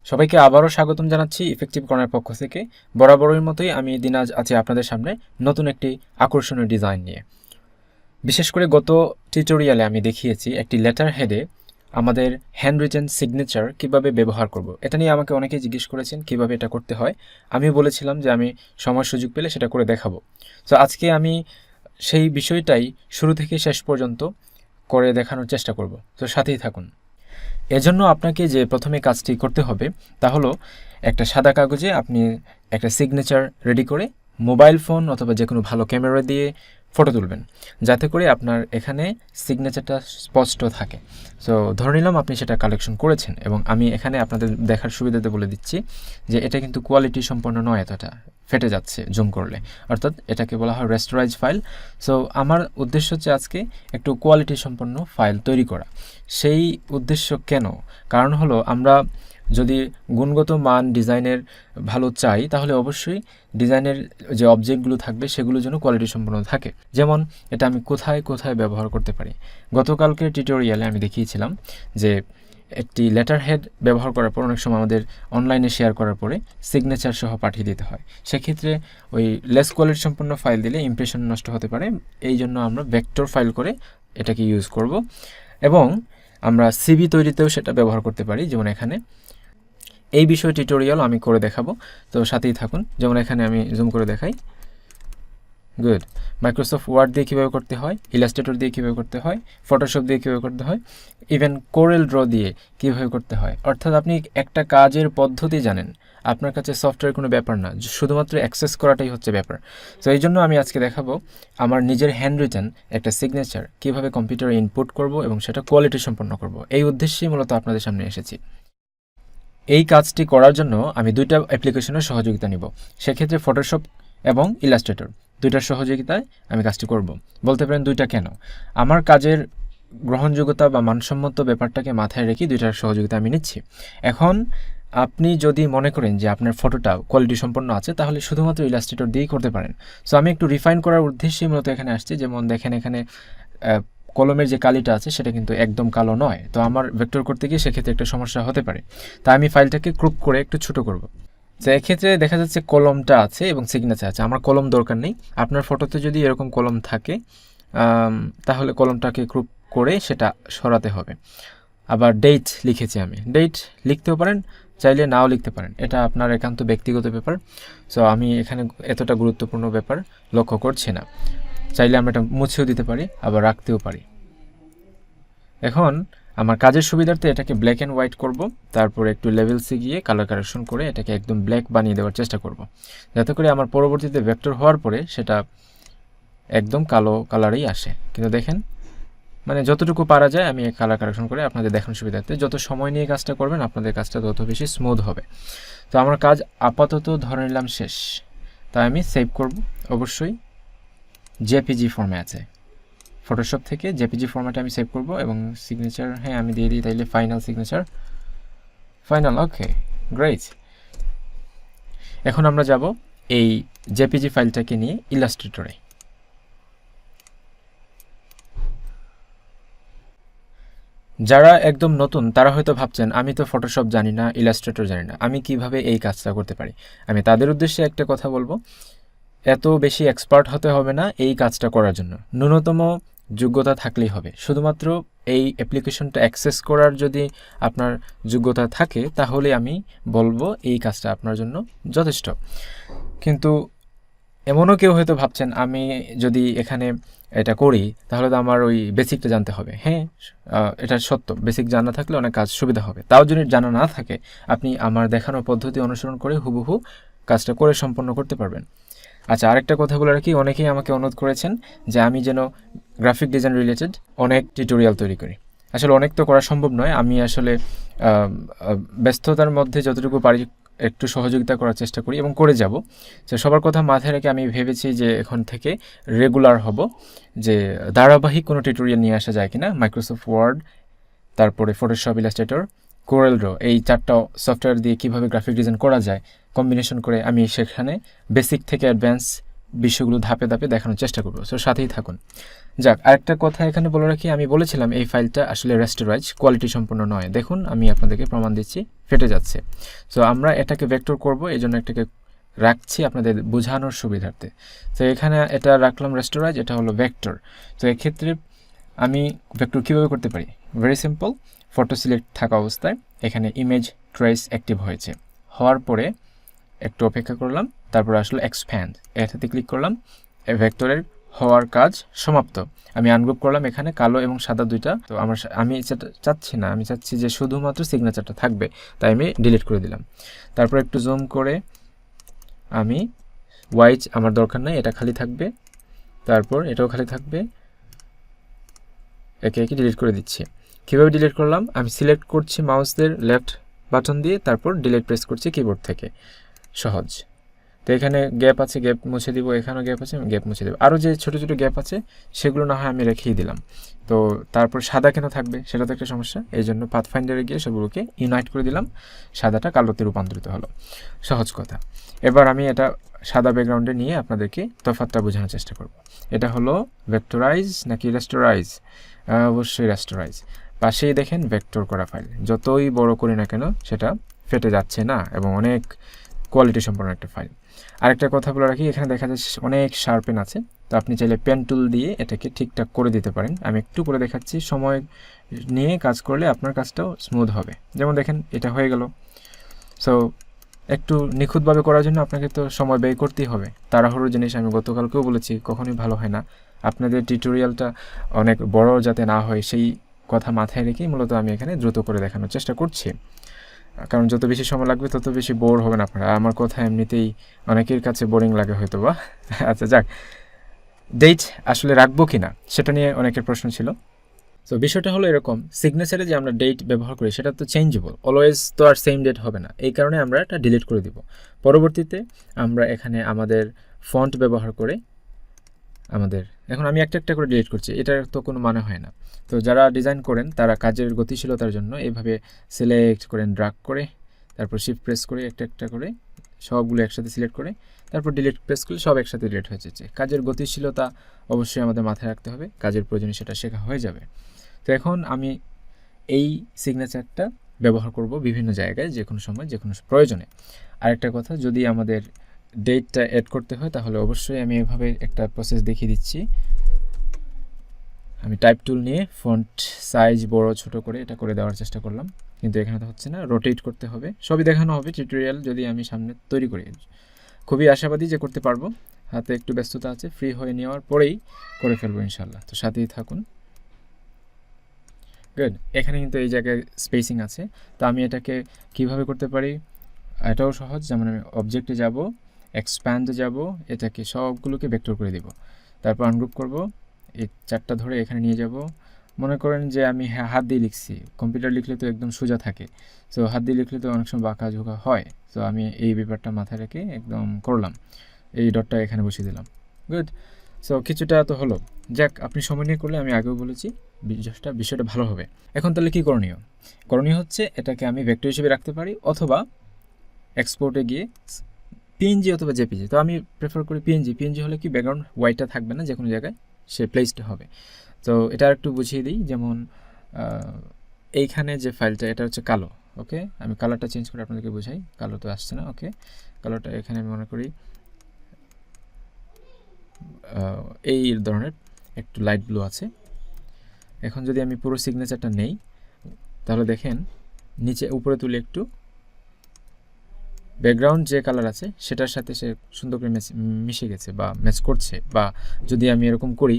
সবাইকে আবারও স্বাগতম জানাচ্ছি ইফেক্টিভ কর্নার পক্ষ থেকে। বরাবরের মতোই আমি দিনাজ আছি আপনাদের সামনে নতুন একটি আকর্ষণীয় ডিজাইন নিয়ে। বিশেষ করে গত টিউটোরিয়ালে আমি দেখিয়েছি একটি লেটার হেডে আমাদের হ্যান্ড রিটেন সিগনেচার কিভাবে ব্যবহার করব। এটা নিয়ে আমাকে অনেকেই জিজ্ঞেস করেছেন কিভাবে এটা করতে হয়। আমিও বলেছিলাম যে আমি সময় সুযোগ পেলে সেটা করে দেখাবো। তো আজকে আমি সেই বিষয়টাই শুরু থেকে শেষ পর্যন্ত করে দেখানোর চেষ্টা করব। তো সাথেই থাকুন। এজন্য আপনাকে যে প্রথমে কাজটি করতে হবে তা হলো একটা সাদা কাগজে আপনি একটা সিগনেচার রেডি করে মোবাইল ফোন অথবা যে কোনো ভালো ক্যামেরা দিয়ে ফটো তুলবেন, যাতে করে আপনার এখানে সিগনেচারটা স্পষ্ট থাকে। সো ধরে নিলাম আপনি সেটা কালেকশন করেছেন এবং আমি এখানে আপনাদের দেখার সুবিধাতে বলে দিচ্ছি যে এটা কিন্তু কোয়ালিটি সম্পন্ন নয়, এতটা ফেটে যাচ্ছে জুম করলে, অর্থাৎ এটাকে বলা হয় রেস্টোরাইজ ফাইল। সো আমার উদ্দেশ্য হচ্ছে আজকে একটু কোয়ালিটি সম্পন্ন ফাইল তৈরি করা। সেই উদ্দেশ্য কেন? কারণ হলো আমরা যদি গুণগত মান ডিজাইনের ভালো চাই তাহলে অবশ্যই ডিজাইনের যে অবজেক্টগুলো থাকবে সেগুলো যেন কোয়ালিটি সম্পন্ন থাকে। যেমন এটা আমি কোথায় কোথায় ব্যবহার করতে পারি। গতকালকের টিউটোরিয়ালে আমি দেখিয়েছিলাম যে একটি লেটার হেড ব্যবহার করার পর অনেক সময় আমাদের অনলাইনে শেয়ার করার পরে সিগনেচার সহ পাঠিয়ে দিতে হয়। সেক্ষেত্রে ওই লেস কোয়ালিটি সম্পন্ন ফাইল দিলে ইমপ্রেশন নষ্ট হতে পারে। এই জন্য আমরা ভেক্টর ফাইল করে এটাকে ইউজ করব এবং আমরা সিভি তৈরিতেও সেটা ব্যবহার করতে পারি। যেমন এখানে এই বিষয়ে টিউটোরিয়াল আমি করে দেখাবো, তো সাথেই থাকুন। যেমন এখানে আমি জুম করে দেখাই। গুড। মাইক্রোসফট ওয়ার্ড দিয়ে কীভাবে করতে হয়, ইলাস্ট্রেটর দিয়ে কীভাবে করতে হয়, ফটোশপ দিয়ে কীভাবে করতে হয়, ইভেন কোরেল ড্র দিয়ে কীভাবে করতে হয়। অর্থাৎ আপনি একটা কাজের পদ্ধতি জানেন, আপনার কাছে সফটওয়্যার কোনো ব্যাপার না, শুধুমাত্র অ্যাক্সেস করাটাই হচ্ছে ব্যাপার। তো এই জন্য আমি আজকে দেখাবো আমার নিজের হ্যান্ড রিটেন একটা সিগনেচার কীভাবে কম্পিউটারে ইনপুট করব এবং সেটা কোয়ালিটি সম্পন্ন করব। এই উদ্দেশ্যেই মূলত আপনাদের সামনে এসেছি। এই কাজটি করার জন্য আমি দুইটা অ্যাপ্লিকেশনের সহযোগিতা নিব। সেক্ষেত্রে ফটোশপ এবং ইলাস্ট্রেটর দুইটার সহযোগিতায় আমি কাজটি করব। বলতে পারেন দুইটা কেন? আমার কাজের গ্রহণযোগ্যতা বা মানসম্মত ব্যাপারটাকে মাথায় রেখে দুইটার সহযোগিতা আমি নিচ্ছি। এখন আপনি যদি মনে করেন যে আপনার ফটোটা কোয়ালিটি সম্পন্ন আছে তাহলে শুধুমাত্র ইলাস্ট্রেটর দিয়েই করতে পারেন। সো আমি একটু রিফাইন করার উদ্দেশ্যে মূলত এখানে আসছি। যেমন দেখেন এখানে কলমের যে কালিটা আছে সেটা কিন্তু একদম কালো নয়। তো আমার ভেক্টর করতে গিয়ে সেক্ষেত্রে একটা সমস্যা হতে পারে। তাই আমি ফাইলটাকে ক্রপ করে একটু ছোট করব। তো এক্ষেত্রে দেখা যাচ্ছে কলমটা আছে এবং সিগনেচার আছে। আমার কলম দরকার নেই। আপনার ফটোতে যদি এরকম কলম থাকে তাহলে কলমটাকে ক্রপ করে সেটা সরাতে হবে। আবার ডেট লিখেছি আমি, ডেট লিখতেও পারেন, চাইলে নাও লিখতে পারেন, এটা আপনার একান্ত ব্যক্তিগত ব্যাপার। সো আমি এখানে এতটা গুরুত্বপূর্ণ ব্যাপার লক্ষ্য করছি না। চাইলে আমরা এটা মুছেও দিতে পারি, আবার রাখতেও পারি। এখন আমার কাজের সুবিধার্থে এটাকে ব্ল্যাক অ্যান্ড হোয়াইট করব, তারপরে একটু লেভেলসে গিয়ে কালার কারেকশন করে এটাকে একদম ব্ল্যাক বানিয়ে দেওয়ার চেষ্টা করব, যাতে করে আমার পরবর্তীতে ভেক্টর হওয়ার পরে সেটা একদম কালো কালারেই আসে। কিন্তু দেখেন, মানে যতটুকু পারা যায় আমি কালার কারেকশন করে আপনাদের দেখানোর সুবিধার্থে। যত সময় নিয়ে কাজটা করবেন আপনাদের কাজটা তত বেশি স্মুথ হবে। তো আমার কাজ আপাতত ধরে নিলাম শেষ, তাই আমি সেভ করব। অবশ্যই জেপিজি ফর্মে আছে, ফটোশপ থেকে জেপিজি ফরম্যাটে আমি সেভ করব এবং সিগনেচার আমি দিয়ে দিই তাইলে ফাইনাল সিগনেচার, ফাইনাল। ওকে, গ্রেট। এখন আমরা যাব এই জেপিজি ফাইলটাকে নিয়ে ইলাস্ট্রেটরে। যারা একদম নতুন তারা হয়তো ভাবছেন আমি তো ফটোশপ জানি না, ইলাস্ট্রেটর জানি না, আমি কিভাবে এই কাজটা করতে পারি। আমি তাদের উদ্দেশ্যে একটা কথা বলবো, এত বেশি এক্সপার্ট হতে হবে না এই কাজটা করার জন্য। ন্যূনতম যোগ্যতা থাকলেই হবে। শুধুমাত্র এই অ্যাপ্লিকেশনটা অ্যাক্সেস করার যদি আপনার যোগ্যতা থাকে তাহলে আমি বলবো এই কাজটা আপনার জন্য যথেষ্ট। কিন্তু এমনও কেউ হয়তো ভাবছেন আমি যদি এখানে এটা করি তাহলে তো আমার ওই বেসিকটা জানতে হবে। হ্যাঁ, এটা সত্য, বেসিক জানা থাকলে অনেক কাজ সুবিধা হবে। তাও যদি জানা না থাকে আপনি আমার দেখানো পদ্ধতি অনুসরণ করে হুবহু কাজটা করে সম্পন্ন করতে পারবেন। আচ্ছা, আরেকটা কথা বলে রাখি, অনেকেই আমাকে অনুরোধ করেছেন যে আমি যেন গ্রাফিক ডিজাইন রিলেটেড অনেক টিউটোরিয়াল তৈরি করি। আসলে অনেক তো করা সম্ভব নয়, আমি আসলে ব্যস্ততার মধ্যে যতটুকু পারি একটু সহযোগিতা করার চেষ্টা করি এবং করে যাব। তো সবার কথা মাথায় রেখে আমি ভেবেছি যে এখন থেকে রেগুলার হব, যে ধারাবাহিক কোনো টিউটোরিয়াল নিয়ে আসা যায় কিনা। মাইক্রোসফট ওয়ার্ড, তারপরে ফটোশপ, ইলাস্ট্রেটর, কোরেল ড্র, এই চারটা সফটওয়্যার দিয়ে কীভাবে গ্রাফিক ডিজাইন করা যায় কম্বিনেশন করে আমি সেখানে বেসিক থেকে অ্যাডভান্স বিষয়গুলো ধাপে ধাপে দেখানোর চেষ্টা করবো, সো সাথেই থাকুন। যাক, আরেকটা কথা এখানে বলে রাখি, আমি বলেছিলাম এই ফাইলটা আসলে রেস্টোরাইজ কোয়ালিটি সম্পূর্ণ নয়। দেখুন আমি আপনাদেরকে প্রমাণ দিচ্ছি, ফেটে যাচ্ছে। সো আমরা এটাকে ভেক্টর করব, এই জন্য এটাকে রাখছি আপনাদের বোঝানোর সুবিধার্থে। তো এখানে এটা রাখলাম রেস্টোরাইজ, এটা হলো ভেক্টর। তো এক্ষেত্রে আমি ভেক্টর কীভাবে করতে পারি? Very simple. ফটো সিলেক্ট থাকা অবস্থায় এখানে ইমেজ ট্রেস অ্যাক্টিভ হয়েছে, হওয়ার পরে একটু অপেক্ষা করলাম, তারপর আসলে এক্সপ্যান্ড, এটাতে ক্লিক করলাম, ভেক্টরের হওয়ার কাজ সমাপ্ত। আমি আনগ্রুপ করলাম, এখানে কালো এবং সাদা দুইটা। তো আমি চাচ্ছি না, আমি চাচ্ছি যে শুধুমাত্র সিগনেচারটা থাকবে, তাই আমি ডিলিট করে দিলাম। তারপর একটু জুম করে আমি ওয়াইজ আমার দরকার নাই, এটা খালি থাকবে, তারপর এটাও খালি থাকবে, একে একে ডিলিট করে দিচ্ছি। কীভাবে ডিলিট করলাম? আমি সিলেক্ট করছি মাউসের লেফট বাটন দিয়ে, তারপর ডিলিট প্রেস করছি কিবোর্ড থেকে, সহজ। তো এখানে গ্যাপ আছে, গ্যাপ মুছে দিব, এখানেও গ্যাপ আছে, গ্যাপ মুছে দেবো। আরও যে ছোটো ছোটো গ্যাপ আছে সেগুলো না হয় আমি রেখেই দিলাম। তো তারপর সাদা কেন থাকবে, সেটা তো একটা সমস্যা, এই জন্য পাথফাইন্ডারে গিয়ে সবগুলোকে ইউনাইট করে দিলাম, সাদাটা কালোতে রূপান্তরিত হলো, সহজ কথা। এবার আমি এটা সাদা ব্যাকগ্রাউন্ডে নিয়ে আপনাদেরকে তফাৎটা বোঝানোর চেষ্টা করব। এটা হলো ভেক্টরাইজ নাকি রেস্টোরাইজ? অবশ্যই রেস্টোরাইজ। পাশেই দেখেন ভেক্টর করা ফাইল, যতই বড় করি না কেন সেটা ফেটে যাচ্ছে না, এবং অনেক কোয়ালিটি সম্পন্ন একটা ফাইল। আরেকটা কথা বলে রাখি, এখানে দেখা যাচ্ছে অনেক শার্পেন আছে, তো আপনি চাইলে পেন টুল দিয়ে এটাকে ঠিকঠাক করে দিতে পারেন। আমি একটু করে দেখাচ্ছি, সময় নিয়ে কাজ করলে আপনার কাজটাও স্মুথ হবে। যেমন দেখেন এটা হয়ে গেল। সো একটু নিখুঁতভাবে করার জন্য আপনাকে তো সময় ব্যয় করতেই হবে। তাড়াহুড়োর জিনিস আমি গতকালকেও বলেছি কখনোই ভালো হয় না। আপনাদের টিউটোরিয়ালটা অনেক বড় যাতে না হয় সেই কথা মাথায় রেখেই মূলত আমি এখানে দ্রুত করে দেখানোর চেষ্টা করছি, কারণ যত বেশি সময় লাগবে তত বেশি বোর হবেন আপনারা। আমার কথা এমনিতেই অনেকের কাছে বোরিং লাগে হয়তো বা। আচ্ছা যাক, ডেট আসলে রাখবো কি না সেটা নিয়ে অনেকের প্রশ্ন ছিল। তো বিষয়টা হলো এরকম, সিগনেচারে যে আমরা ডেট ব্যবহার করি সেটা তো চেঞ্জেবল, অলওয়েজ তো আর সেম ডেট হবে না, এই কারণে আমরা এটা ডিলিট করে দিব। পরবর্তীতে আমরা এখানে আমাদের ফন্ট ব্যবহার করে এখন আমি একটা একটা করে ডিলিট করছি, এটার তো কোনো মানে হয় না। তো যারা ডিজাইন করেন তারা কাজের গতিশীলতার জন্য এইভাবে সিলেক্ট করেন, ড্রাগ করে, তারপর শিফট প্রেস করে একটা একটা করে সবগুলো একসাথে সিলেক্ট করে তারপর ডিলিট প্রেস করলে সব একসাথে ডিলিট হয়ে যাচ্ছে। কাজের গতিশীলতা অবশ্যই আমাদের মাথায় রাখতে হবে, কাজের প্রয়োজনে সেটা শেখা হয়ে যাবে। তো এখন আমি এই সিগনেচারটা ব্যবহার করব বিভিন্ন জায়গায়, যে কোনো সময়, যে কোনো প্রয়োজনে। আরেকটা কথা, যদি আমাদের ডেটটা অ্যাড করতে হয় তাহলে অবশ্যই আমি এভাবে একটা প্রসেস দেখিয়ে দিচ্ছি। আমি টাইপ টুল নিয়ে ফন্ট সাইজ বড় ছোট করে এটা করে দেওয়ার চেষ্টা করলাম, কিন্তু এখানে তো হচ্ছে না। রোটেট করতে হবে, সবই দেখানো হবে টিউটোরিয়াল যদি আমি সামনে তৈরি করি। খুবই আশাবাদী যে করতে পারবো, হাতে একটু ব্যস্ততা আছে, ফ্রি হয়ে নেওয়ার পরেই করে ফেলবো ইনশাল্লাহ। তো সাথেই থাকুন। গুড, এখানে কিন্তু এই জায়গায় স্পেসিং আছে, তো আমি এটাকে কিভাবে করতে পারি? এটাও সহজ। যেমন আমি অবজেক্টে যাব, এক্সপ্যান্ডে যাব, এটাকে সবগুলোকে ভেক্টর করে দিব, তারপর আনগ্রুপ করব, এই চারটা ধরে এখানে নিয়ে যাব। মনে করেন যে আমি হাত দিয়ে লিখছি, কম্পিউটার লিখলে তো একদম সোজা থাকে, সো হাত দিয়ে লিখলে তো অনেক সময় বাঁকা ঝোঁকা হয়। সো আমি এই ব্যাপারটা মাথায় রেখে একদম করলাম, এই ডটটা এখানে বসিয়ে দিলাম। গুড, সো কিছুটা তো হলো। যাক, আপনি সময় নিয়ে করলে আমি আগেও বলেছি বিষয়টা ভালো হবে। এখন তাহলে কী করণীয়? করণীয় হচ্ছে এটাকে আমি ভেক্টর হিসেবে রাখতে পারি, অথবা এক্সপোর্টে গিয়ে পিএনজি অথবা জেপিজি। তো আমি প্রেফার করি পিএনজি। পিএনজি হলে কি ব্যাকগ্রাউন্ড হোয়াইটটা থাকবে না, যে কোনো জায়গায় সে প্লেসড হবে। তো এটা একটু বুঝিয়ে দিই। যেমন এইখানে যে ফাইলটা, এটা হচ্ছে কালো, ওকে। আমি কালারটা চেঞ্জ করে আপনাদেরকে বোঝাই, কালো তো আসছে না, ওকে। কালোটা এখানে আমি মনে করি এই ধরনের একটু লাইট ব্লু আছে। এখন যদি আমি পুরো সিগনেচারটা নেই তাহলে দেখেন নিচে উপরে তুলে একটু, ব্যাকগ্রাউন্ড যে কালার আছে সেটার সাথে সে সুন্দর করে মিশে গেছে বা ম্যাচ করছে। বা যদি আমি এরকম করি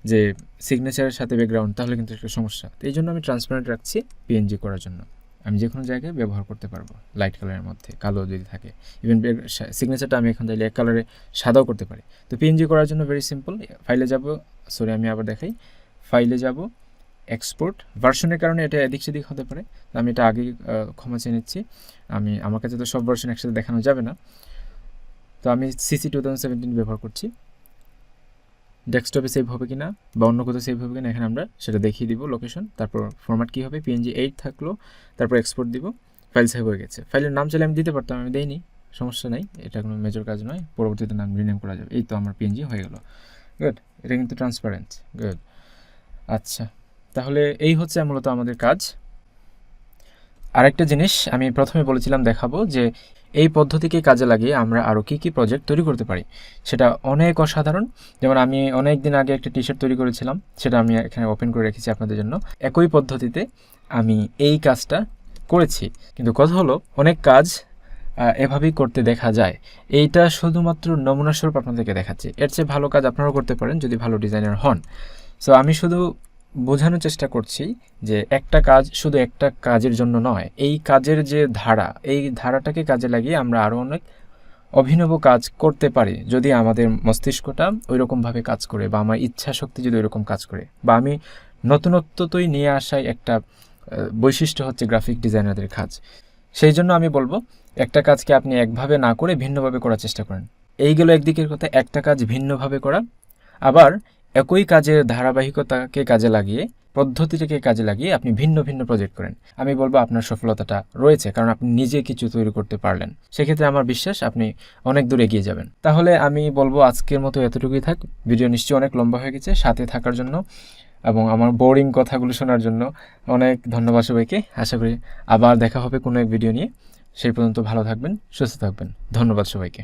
যে সিগনেচারের সাথে ব্যাকগ্রাউন্ড, তাহলে কিন্তু একটা সমস্যা। তো এই জন্য আমি ট্রান্সপারেন্ট রাখছি পিএনজি করার জন্য। আমি যে কোনো জায়গায় ব্যবহার করতে পারবো, লাইট কালারের মধ্যে কালো যদি থাকে। ইভেন সিগনেচারটা আমি এখন তাইলে এক কালারে সাদাও করতে পারি। তো পিএনজি করার জন্য ভেরি সিম্পল, ফাইলে যাব, আমি আবার দেখাই, ফাইলে যাব, এক্সপোর্ট। ভার্সনের কারণে এটা এদিক সেদিক হতে পারে, তো আমি এটা আগেই ক্ষমা চেয়ে নিচ্ছি। আমার কাছে তো সব ভার্সন একসাথে দেখানো যাবে না, তো আমি সিসি 2017 ব্যবহার করছি। ডেস্কটপে সেভ হবে কি না বা অন্য কোথাও সেভ হবে কি না এখানে আমরা সেটা দেখিয়ে দিব, লোকেশন। তারপর ফরম্যাট কী হবে, পিএনজি 8 থাকলো, তারপর এক্সপোর্ট দিব, ফাইল সেভ হয়ে গেছে। ফাইলের নাম চাইলে আমি দিতে পারতাম, আমি দেইনি, সমস্যা নেই, এটা কোনো মেজর কাজ নয়, পরবর্তীতে নাম রিনেম করা যাবে। এই তো আমার পিএনজি হয়ে গেল। গুড, এটা কিন্তু ট্রান্সপারেন্ট। গুড। আচ্ছা, তাহলে এই হচ্ছে মূলত আমাদের কাজ। আরেকটা জিনিস আমি প্রথমে বলেছিলাম দেখাবো, যে এই পদ্ধতিকে কাজে লাগিয়ে আমরা আরও কী কী প্রজেক্ট তৈরি করতে পারি, সেটা অনেক অসাধারণ। যেমন আমি অনেক দিন আগে একটা টি শার্ট তৈরি করেছিলাম, সেটা আমি এখানে ওপেন করে রেখেছি আপনাদের জন্য। একই পদ্ধতিতে আমি এই কাজটা করেছি, কিন্তু কথা হলো অনেক কাজ এভাবেই করতে দেখা যায়। এইটা শুধুমাত্র নমুনাস্বরূপ আপনাদেরকে দেখাচ্ছি, এর চেয়ে ভালো কাজ আপনারাও করতে পারেন যদি ভালো ডিজাইনার হন। সো আমি শুধু বোঝানোর চেষ্টা করছি যে একটা কাজ শুধু একটা কাজের জন্য নয়, এই কাজের যে ধারা, এই ধারাটাকে কাজে লাগিয়ে আমরা আরও অনেক অভিনব কাজ করতে পারি যদি আমাদের মস্তিষ্কটা ওই রকমভাবে কাজ করে, বা আমার ইচ্ছা শক্তি যদি ওইরকম কাজ করে, বা আমি নতুনত্বই নিয়ে আসাই একটা বৈশিষ্ট্য হচ্ছে গ্রাফিক ডিজাইনারদের কাজ। সেই জন্য আমি বলবো একটা কাজকে আপনি একভাবে না করে ভিন্নভাবে করার চেষ্টা করেন। এইগুলো একদিকের কথা, একটা কাজ ভিন্নভাবে করা। আবার একই কাজের ধারাবাহিকতাকে কাজে লাগিয়ে, পদ্ধতিটাকে কাজে লাগিয়ে আপনি ভিন্ন ভিন্ন প্রজেক্ট করেন। আমি বলবো আপনার সফলতাটা রয়েছে, কারণ আপনি নিজে কিছু তৈরি করতে পারলেন। সেক্ষেত্রে আমার বিশ্বাস আপনি অনেক দূর এগিয়ে যাবেন। তাহলে আমি বলবো আজকের মতো এতটুকুই থাক। ভিডিও নিশ্চয়ই অনেক লম্বা হয়ে গেছে, সাথে থাকার জন্য এবং আমার বোরিং কথাগুলো শোনার জন্য অনেক ধন্যবাদ সবাইকে। আশা করি আবার দেখা হবে কোনো এক ভিডিও নিয়ে। সেই পর্যন্ত ভালো থাকবেন, সুস্থ থাকবেন। ধন্যবাদ সবাইকে।